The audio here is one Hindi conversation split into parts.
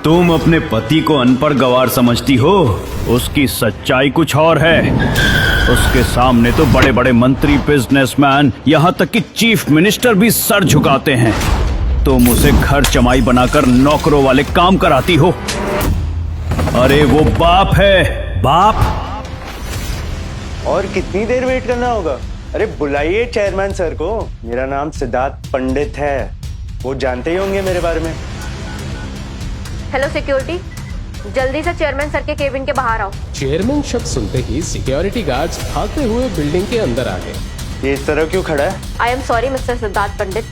तुम अपने पति को अनपढ़ गवार समझती हो, उसकी सच्चाई कुछ और है। उसके सामने तो बड़े बड़े मंत्री, बिजनेसमैन, यहाँ तक कि चीफ मिनिस्टर भी सर झुकाते हैं। तुम उसे घर जमाई बनाकर नौकरों वाले काम कराती हो। अरे वो बाप है, बाप। और कितनी देर वेट करना होगा? अरे बुलाइए चेयरमैन सर को। मेरा नाम सिद्धार्थ पंडित है, वो जानते ही होंगे मेरे बारे में। हेलो सिक्योरिटी, जल्दी से चेयरमैन सर के केबिन के बाहर आओ। चेयरमैन शब्द सुनते ही सिक्योरिटी गार्ड्स भागते हुए बिल्डिंग के अंदर आ गए। ये इस तरह क्यों खड़ा है? I am sorry mister Siddharth Pandit,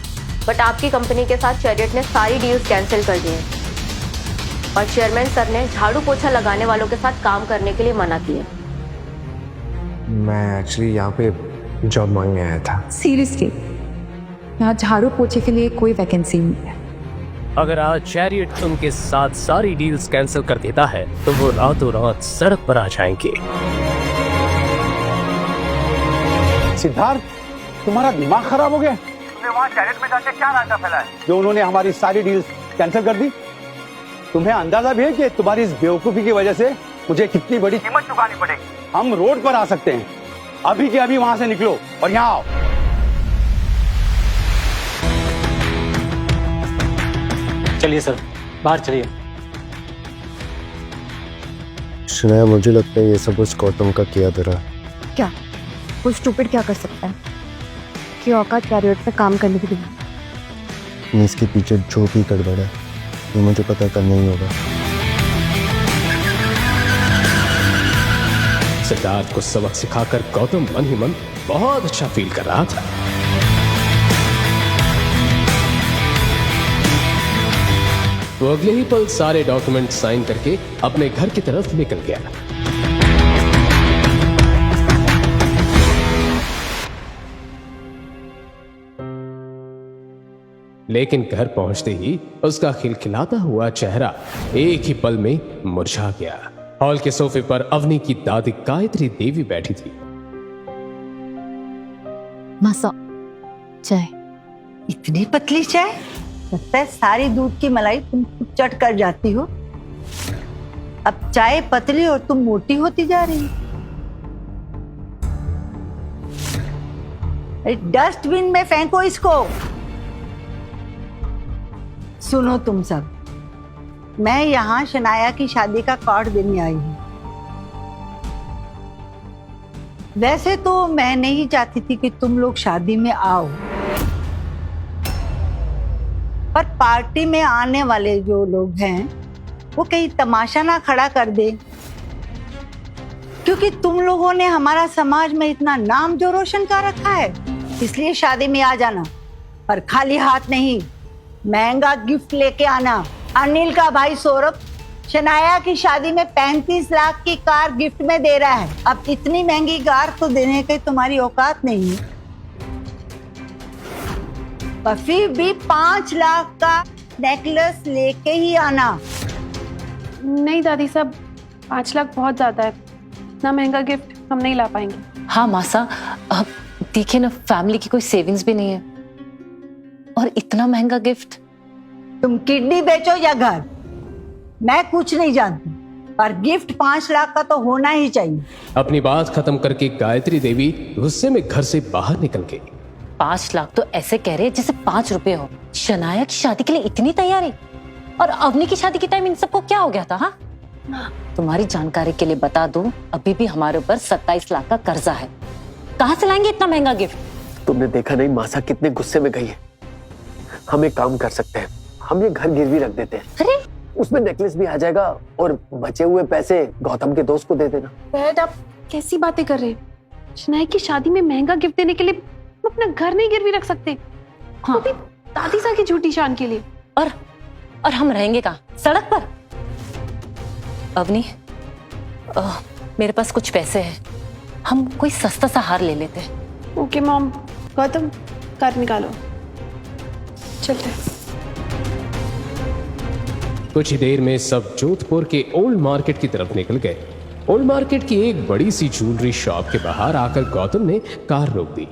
but आपकी कंपनी के साथ चैरियट ने सारी डील्स कैंसिल कर दी हैं और चेयरमैन सर ने झाड़ू पोछा लगाने वालों के साथ काम करने के लिए मना किया। मैं एक्चुअली यहाँ पे जॉब मांगने आया था। सीरियसली, यहाँ झाड़ू पोछे के लिए कोई वैकेंसी नहीं है। अगर आज चैरियट उनके साथ सारी डील्स कैंसिल कर देता है तो वो रातों रात सड़क पर आ जाएंगे। सिद्धार्थ, तुम्हारा दिमाग खराब हो गया? तुमने वहाँ चैरियट में जाके क्या रास्ता फैलाया जो उन्होंने हमारी सारी डील्स कैंसिल कर दी? तुम्हें अंदाजा भी है कि तुम्हारी इस बेवकूफी की वजह से मुझे कितनी बड़ी कीमत चुकानी पड़ेगी? हम रोड पर आ सकते हैं, अभी के अभी वहां से निकलो और यहाँ आओ। चलिए सर, बाहर चलिए। सुनाया, मुझे लगता है ये सब उस गौतम का किया धरा। क्या वो स्टूपिड क्या कर सकता है कि औकात चैरियट पे काम करने की भी? इसके पीछे जो भी गड़बड़ है ये मुझे पता करना ही होगा। सिद्धार्थ को सबक सिखाकर गौतम मन ही मन बहुत अच्छा फील कर रहा था। वो अगले ही पल सारे डॉक्यूमेंट साइन करके अपने घर की तरफ निकल गया। लेकिन घर पहुंचते ही उसका खिलखिलाता हुआ चेहरा एक ही पल में मुरझा गया। हॉल के सोफे पर अवनी की दादी गायत्री देवी बैठी थी। मासा, चाय। इतनी पतली चाय? लगता है सारी दूध की मलाई तुम चट कर जाती हो। अब चाय पतली और तुम मोटी होती जा रही। डस्टबिन में फेंको इसको। सुनो तुम सब, मैं यहाँ शनाया की शादी का कार्ड देने आई हूँ। वैसे तो मैं नहीं चाहती थी कि तुम लोग शादी में आओ, पर पार्टी में आने वाले जो लोग हैं वो कहीं तमाशा ना खड़ा कर दे, क्योंकि तुम लोगों ने हमारा समाज में इतना नाम जो रोशन कर रखा है। इसलिए शादी में आ जाना, पर खाली हाथ नहीं, महंगा गिफ्ट लेके आना। अनिल का भाई सौरभ शनाया की शादी में 35 लाख की कार गिफ्ट में दे रहा है। अब इतनी महंगी कार तो देने की तुम्हारी औकात नहीं है, पर फिर भी 5 लाख का नेकलेस लेके ही आना। नहीं दादी साहब, 5 लाख बहुत ज्यादा है, इतना महंगा गिफ्ट हम नहीं ला पाएंगे। हाँ मासा, अब देखिए ना, फैमिली की कोई सेविंग्स भी नहीं है और इतना महंगा गिफ्ट। तुम किडनी बेचो या घर, मैं कुछ नहीं जानती, पर गिफ्ट 5 लाख का तो होना ही चाहिए। अपनी बात खत्म करके गायत्री देवी गुस्से में घर से बाहर निकल गई। 5 लाख तो ऐसे कह रहे हैं जैसे 5 रुपए हो। शनाया की शादी के लिए इतनी तैयारी, और अवनी की शादी के टाइम इन सबको क्या हो गया था? हाँ, तुम्हारी जानकारी के लिए बता दूं, अभी भी हमारे ऊपर 27 लाख का कर्जा है। कहाँ से लाएंगे इतना महंगा गिफ्ट? तुमने देखा नहीं मासा कितने गुस्से में गई है। हम एक काम कर सकते हैं, हम ये घर गिरवी रख देते हैं। अरे उसमें नेकलेस भी आ जाएगा और बचे हुए पैसे गौतम के दोस्त को दे देना। डैड, आप कैसी बातें कर रहे हैं? शनाया की शादी में महंगा गिफ्ट देने के लिए हम अपना घर नहीं गिरवी रख सकते। हाँ। वो भी दादी साहब की झूठी शान के लिए। और हम रहेंगे कहाँ? सड़क पर? अवनी, मेरे पास कुछ पैसे हैं, हम कोई सस्ता सा हार ले लेते हैं। Okay mom. गौतम, कार निकालो, चलते हैं। कुछ ही देर में सब जोधपुर के ओल्ड मार्केट की तरफ निकल गए। ओल्ड मार्केट की एक बड़ी सी ज्वेलरी शॉप के बाहर आकर गौतम ने कार रोक दी।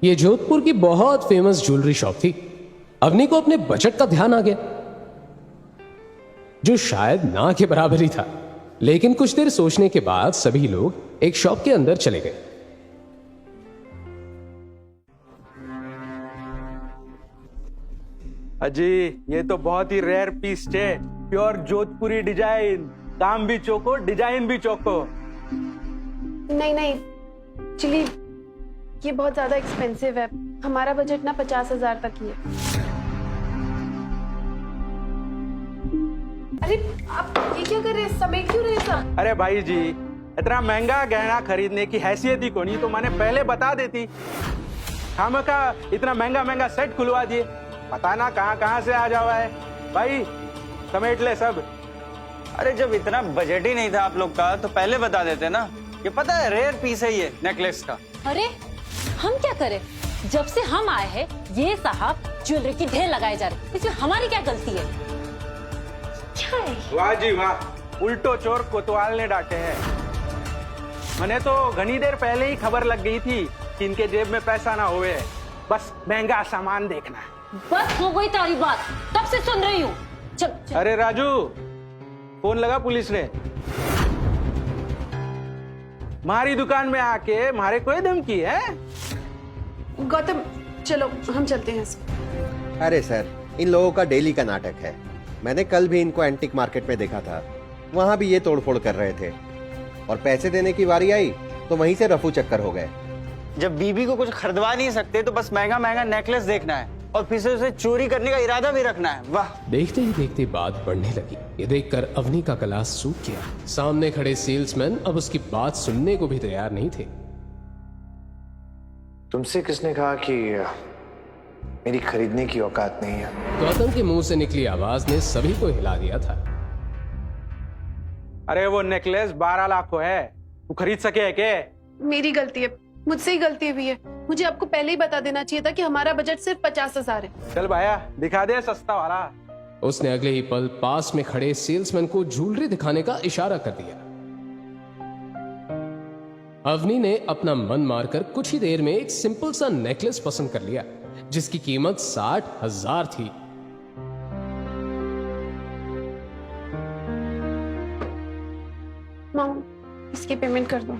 ये जोधपुर की बहुत फेमस ज्वेलरी शॉप थी। अवनी को अपने बजट का ध्यान आ गया। जो शायद ना के बराबर ही था। लेकिन कुछ देर सोचने के बाद सभी लोग एक शॉप के अंदर चले गए। अजी ये तो बहुत ही रेयर पीस है, प्योर जोधपुरी डिजाइन, काम भी चोको डिजाइन भी चोको। नहीं नहीं एक्चुअली ये बहुत ज्यादा एक्सपेंसिव है, हमारा बजट ना 50,000 तक ही है। अरे आप ये क्या कर रहे हैं, समेट क्यों रहे हैं सब? अरे भाई जी, इतना महंगा गहना खरीदने की हैसियत ही कोनी तो मैंने पहले बता देती। खामखा इतना महंगा महंगा सेट खुलवा दिए, पता ना कहाँ से आ जावा है। भाई समेट ले सब। अरे जब इतना बजट ही नहीं था आप लोग का तो पहले बता देते ना। ये पता है रेयर पीस है ये नेकलेस का। अरे हम क्या करें, जब से हम आए हैं ये साहब ज्वेलरी की ढेर लगाए जा रहे, इसमें हमारी क्या गलती है? क्या है? वाह जी वाह, उल्टो चोर कोतवाल ने डांटे हैं। मैंने तो घनी देर पहले ही खबर लग गई थी कि इनके जेब में पैसा ना होवे, बस महंगा सामान देखना है। बस हो गई तारी बात, तब से सुन रही हूँ। चल। अरे राजू, फोन लगा पुलिस ने। हमारी दुकान में आके मारे कोई धमकी है? गौतम चलो हम चलते हैं। अरे सर, इन लोगों का डेली का नाटक है। मैंने कल भी इनको एंटिक मार्केट में देखा था, वहां भी ये तोड़फोड़ कर रहे थे, और पैसे देने की बारी आई तो वहीं से रफू चक्कर हो गए। जब बीबी को कुछ खरीदवा नहीं सकते तो बस महंगा महंगा नेकलेस देखना है और फिर से उसे चोरी करने का इरादा भी रखना है। वाह। देखते ही देखते बात बढ़ने लगी। ये देखकर अवनी का गला सूख गया। सामने खड़े सेल्समैन अब उसकी बात सुनने को भी तैयार नहीं थे। तुमसे किसने कहा कि मेरी खरीदने की औकात नहीं है? गौतम के मुंह से निकली आवाज ने सभी को हिला दिया था। अरे वो नेकलेस 12 लाख को है, तू खरीद सके है क्या? मेरी गलती है, मुझसे ही गलती हुई है। मुझे आपको पहले ही बता देना चाहिए था कि हमारा बजट सिर्फ 50,000 है। चल भाया दिखा दे सस्ता वाला। उसने अगले ही पल पास में खड़े सेल्समैन को ज्वेलरी दिखाने का इशारा कर दिया। अवनी ने अपना मन मारकर कुछ ही देर में एक सिंपल सा नेकलेस पसंद कर लिया जिसकी कीमत 60,000 थी। माम, इसकी पेमेंट कर दो।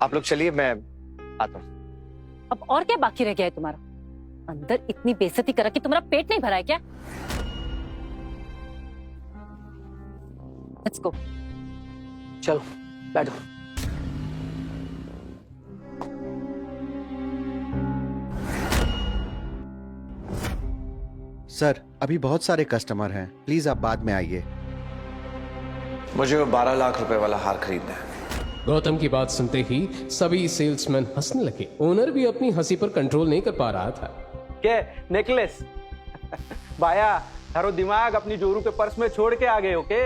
आप लोग चलिए, मैं आता हूं। अब और क्या बाकी रह गया है तुम्हारा? अंदर इतनी बेइज्जती करा कि तुम्हारा पेट नहीं भरा है क्या? Let's go. चलो बैठो। सर, अभी बहुत सारे कस्टमर हैं, प्लीज आप बाद में आइए। मुझे वो 12 लाख रुपए वाला हार खरीदना है। गौतम की बात सुनते ही सभी सेल्समैन हंसने लगे। ओनर भी अपनी हंसी पर कंट्रोल नहीं कर पा रहा था। क्या नेकलेस? भाया थारो दिमाग अपनी जोरू के पर्स में छोड़ के आ गए हो के?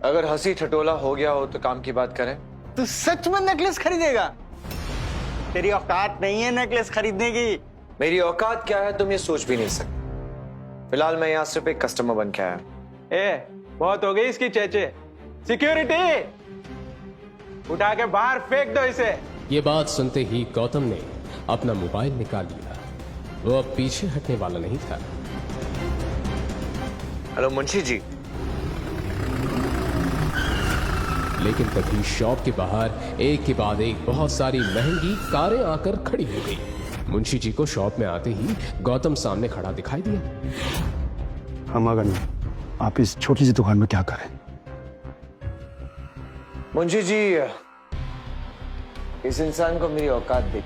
अगर हंसी ठटोला हो गया हो तो काम की बात करें। तू सच में नेकलेस खरीदेगा? तेरी औकात नहीं है नेकलेस खरीदने की। मेरी औकात क्या है तुम ये सोच भी नहीं सकते। फिलहाल मैं यहाँ सिर्फ एक कस्टमर बन के आया। ए, बहुत हो गई इसकी चेचे। सिक्योरिटी, उठा के बाहर फेंक दो इसे। ये बात सुनते ही गौतम ने अपना मोबाइल निकाल लिया। वो अब पीछे हटने वाला नहीं था। हेलो मुंशी जी। लेकिन तभी शॉप के बाहर एक के बाद एक बहुत सारी महंगी कारें आकर खड़ी हो गई। मुंशी जी को शॉप में आते ही गौतम सामने खड़ा दिखाई दिया। हम अगर आप इस छोटी सी दुकान में क्या करें? मुंशी जी, इस इंसान को मेरी औकात दे।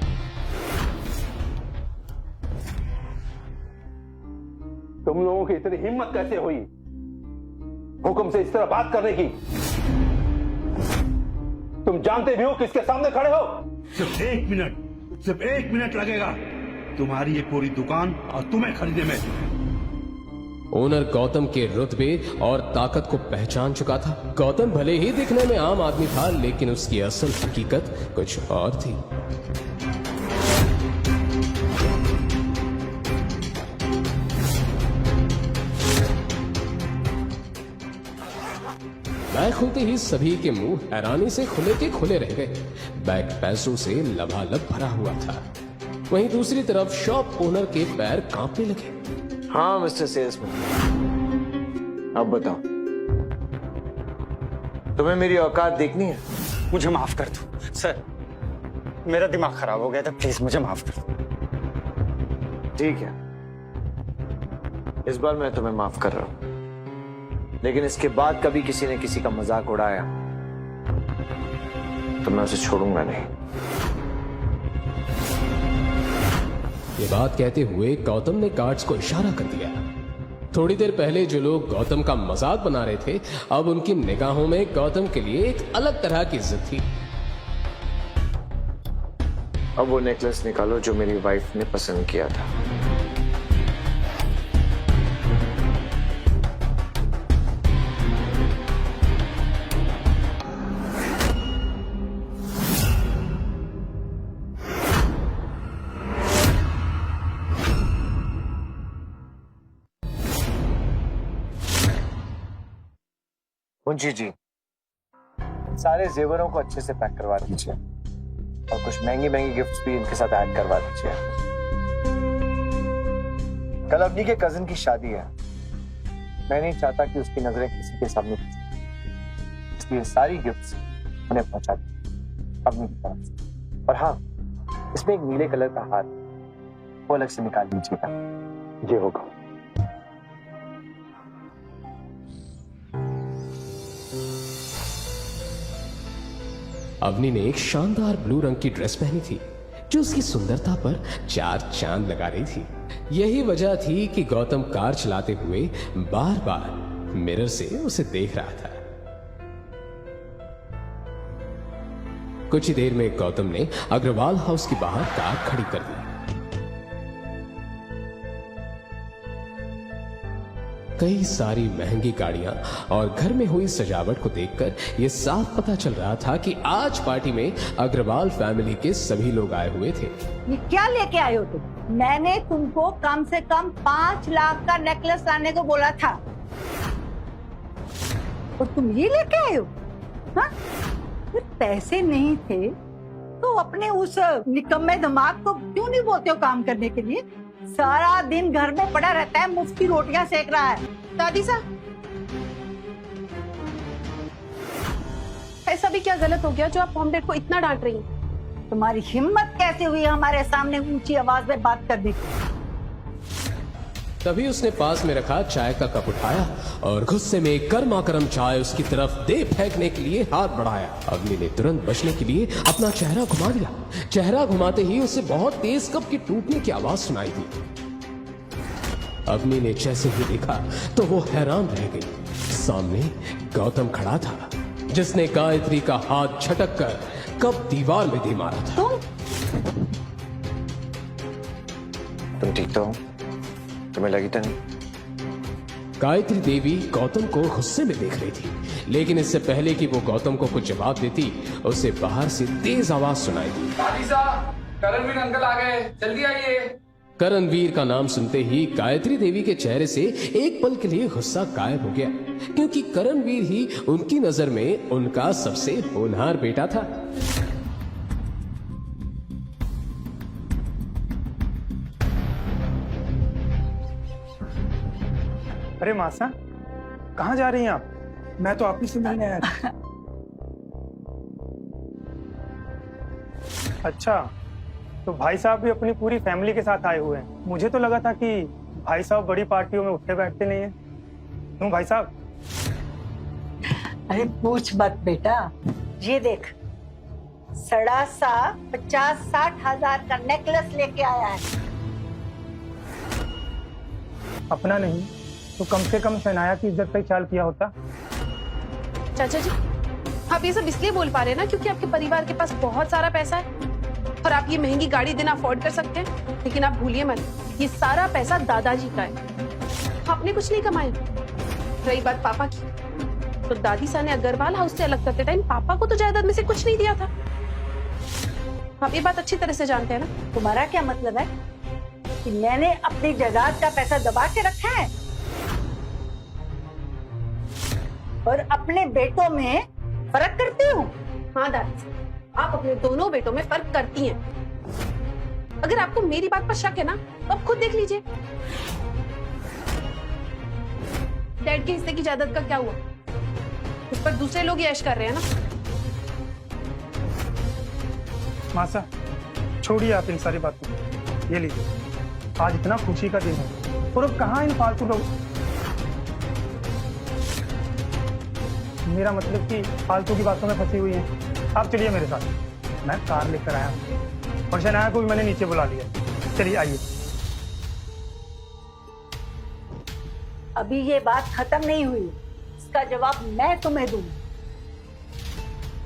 तुम लोगों की इतनी हिम्मत कैसे हुई हुक्म से इस तरह बात करने की? तुम जानते भी हो किसके सामने खड़े हो? सिर्फ एक मिनट लगेगा तुम्हारी ये पूरी दुकान और तुम्हें खरीदने में। ओनर गौतम के रुतबे और ताकत को पहचान चुका था। गौतम भले ही दिखने में आम आदमी था, लेकिन उसकी असल हकीकत कुछ और थी। बैग खुलते ही सभी के मुंह हैरानी से खुले के खुले रह गए। बैग पैसों से लबालब भरा हुआ था। वहीं दूसरी तरफ शॉप ओनर के पैर कांपने लगे। हाँ मिस्टर सेल्समैन, अब बताओ, तुम्हें मेरी औकात देखनी है? मुझे माफ कर दो सर, मेरा दिमाग खराब हो गया था, प्लीज मुझे माफ कर दो। ठीक है, इस बार मैं तुम्हें माफ कर रहा हूं, लेकिन इसके बाद कभी किसी ने किसी का मजाक उड़ाया तो मैं उसे छोड़ूंगा नहीं। ये बात कहते हुए गौतम ने गार्ड्स को इशारा कर दिया। थोड़ी देर पहले जो लोग गौतम का मजाक बना रहे थे, अब उनकी निगाहों में गौतम के लिए एक अलग तरह की इज्जत थी। अब वो नेकलेस निकालो जो मेरी वाइफ ने पसंद किया था। मुंशी जी, सारे जेवरों को अच्छे से पैक करवा दीजिए और कुछ महंगी महंगी गिफ्ट्स भी इनके साथ ऐड करवा दीजिए। कल अवनी के कजिन की शादी है, मैं नहीं चाहता कि उसकी नजरें किसी के सामने फंसें, इसलिए सारी गिफ्ट्स उन्हें पहुंचा दी अवनी की तरफ से। और हाँ, इसमें एक नीले कलर का हार वो अलग से निकाल लीजिएगा। ये होगा। अवनी ने एक शानदार ब्लू रंग की ड्रेस पहनी थी जो उसकी सुंदरता पर 4 चांद लगा रही थी। यही वजह थी कि गौतम कार चलाते हुए बार बार मिरर से उसे देख रहा था। कुछ ही देर में गौतम ने अग्रवाल हाउस के बाहर कार खड़ी कर दी। कई सारी महंगी गाड़ियां और घर में हुई सजावट को देखकर यह साफ पता चल रहा था कि आज पार्टी में अग्रवाल फैमिली के सभी लोग आए हुए थे। ये क्या लेके आए हो तुम? मैंने तुमको कम से कम 5 लाख का नेकलेस लाने को बोला था और तुम ये लेके आए हो? हाँ? फिर पैसे नहीं थे तो अपने उस निकम्मे दिमाग को क्यों नहीं बोलते हो काम करने के लिए? सारा दिन घर में पड़ा रहता है, मुफ्त की रोटियां सेक रहा है। दादी साहब, ऐसा भी क्या गलत हो गया जो आप मॉम डैड को इतना डांट रही हैं? तुम्हारी हिम्मत कैसे हुई हमारे सामने ऊंची आवाज में बात करने की? तभी उसने पास में रखा चाय का कप उठाया और गुस्से में गर्मा गर्म चाय उसकी तरफ दे फेंकने के लिए हाथ बढ़ाया। अवनी ने तुरंत बचने के लिए अपना चेहरा घुमा दिया। चेहरा घुमाते ही उसे बहुत तेज कप की टूटने की आवाज सुनाई दी। अवनी ने जैसे ही देखा तो वो हैरान रह गई। सामने गौतम खड़ा था जिसने गायत्री का हाथ झटक कर कप दीवार में दे मारा था। तुम ठीक तो हो? तुम्हें लगी तो नहीं? गायत्री देवी गौतम को गुस्से में देख रही थी, लेकिन इससे पहले कि वो गौतम को कुछ जवाब देती, उसे बाहर से तेज आवाज सुनाई दी। करणवीर अंकल आ गए, जल्दी आइए। करणवीर का नाम सुनते ही गायत्री देवी के चेहरे से एक पल के लिए गुस्सा गायब हो गया, क्योंकि करणवीर ही उनकी नजर में उनका सबसे होनहार बेटा था। अरे मासा, कहाँ जा रही हैं आप? मैं तो आप ही से मिलने आया था। अच्छा, तो भाई साहब भी अपनी पूरी फैमिली के साथ आए हुए हैं। मुझे तो लगा था कि भाई साहब बड़ी पार्टियों में उठते बैठते नहीं है। क्यों भाई साहब? अरे पूछ मत बेटा, ये देख, 50-60 हजार का नेकलेस लेके आया है। अपना नहीं तो कम से कम शनाया की इज्जत का ही ख्याल किया होता। चाचा जी, आप ये सब इसलिए बोल पा रहे हैं ना क्योंकि आपके परिवार के पास बहुत सारा पैसा है और आप ये महंगी गाड़ी देना अफोर्ड कर सकते हैं। लेकिन आप भूलिए मत, ये सारा पैसा दादाजी का है, आपने कुछ नहीं कमाया। रही बात पापा की, तो दादी सा ने अग्रवाल हाउस से अलग करते टाइम पापा को तो जायदाद में से कुछ नहीं दिया था। आप ये बात अच्छी तरह से जानते हैं ना। तुम्हारा क्या मतलब है कि मैंने अपनी जायदाद का पैसा दबा के रखा है और अपने बेटों में फर्क करती हूँ? हाँ दादी, आप अपने दोनों बेटों में फर्क करती हैं। अगर आपको मेरी बात पर शक है ना तो आप खुद देख लीजिए। डैड के हिस्से की जायदाद का क्या हुआ? उस पर दूसरे लोग ही ऐश कर रहे हैं ना। मासा छोड़िए आप इन सारी बातों, ये लीजिए, आज इतना खुशी का दिन है और अब कहाँ इन फालतू लोग, मेरा मतलब कि फालतू की बातों में फंसी हुई है। आप चलिए मेरे साथ, मैं कार लेकर आया हूँ और शनाया को भी मैंने नीचे बुला लिया। चलिए आइए। अभी ये बात खत्म नहीं हुई, इसका जवाब मैं तुम्हें दूंगी।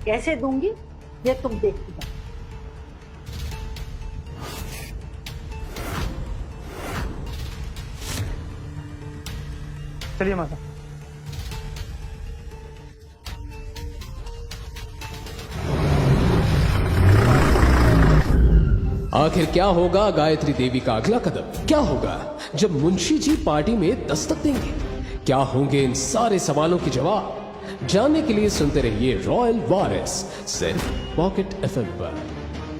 कैसे दूंगी ये तुम देखती जाओ। चलिए माता। आखिर क्या होगा गायत्री देवी का अगला कदम? क्या होगा जब मुंशी जी पार्टी में दस्तक देंगे? क्या होंगे इन सारे सवालों के जवाब? जानने के लिए सुनते रहिए रॉयल वॉरिस सिर्फ पॉकेट FM पर।